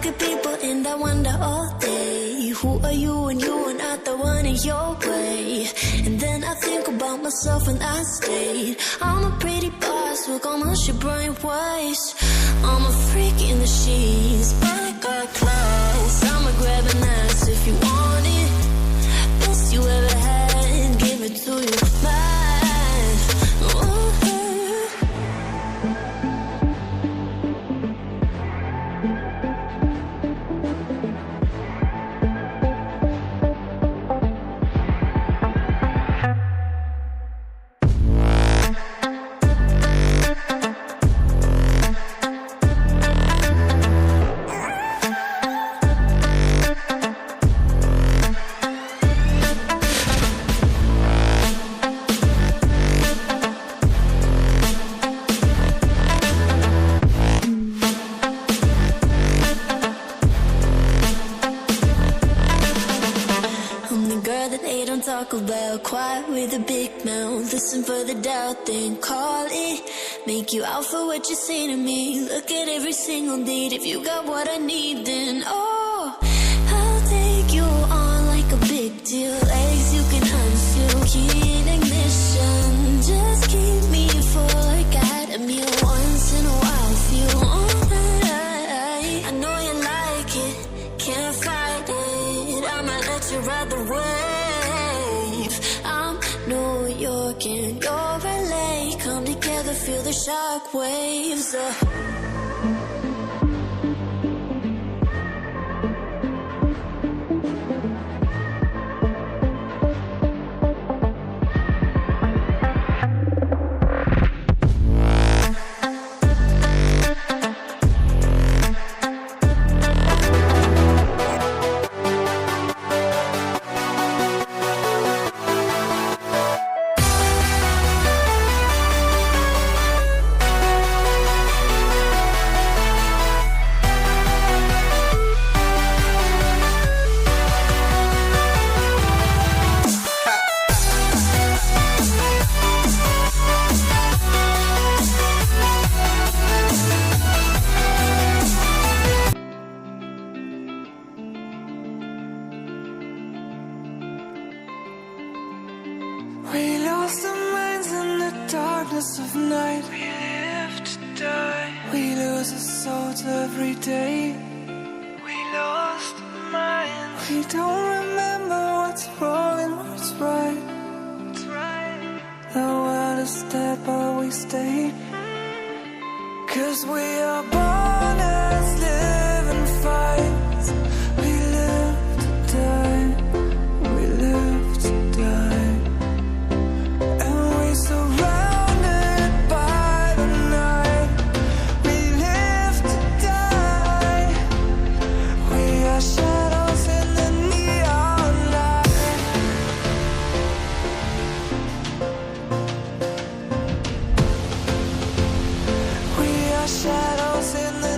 look at people and I wonder all day, who are you when you are not the one in your way? And then I think about myself when I stayed. I'm a pretty boss with almost your brain waste. I'm a freak in the sheets, but I got class. I'ma grab an ass if you want it. Best you ever had, give it to you bad. Ooh. About quiet with a big mouth, listen for the doubt, then call it. Make you out for what you say to me. Look at every single need. If you got what I need, then oh, I'll take you on like a big deal. Legs you can unseal, key in ignition. Just keep me full like I had a meal once in a while. Feel alright. I know you like it, can't fight it. I might let you ride the wave. New York and your LA come together, feel the shock waves. We lost our minds in the darkness of night. We live to die. We lose our souls every day. We lost our minds. We don't remember what's wrong and what's right. What's right. The world is dead but we stay. 'Cause we are born as living fights. We live to die. We live to die. Surrounded by the night, we live to die. We are shadows in the neon light. We are shadows in the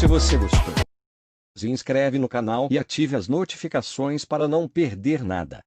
você gostou. Se inscreve no canal e ative as notificações para não perder nada.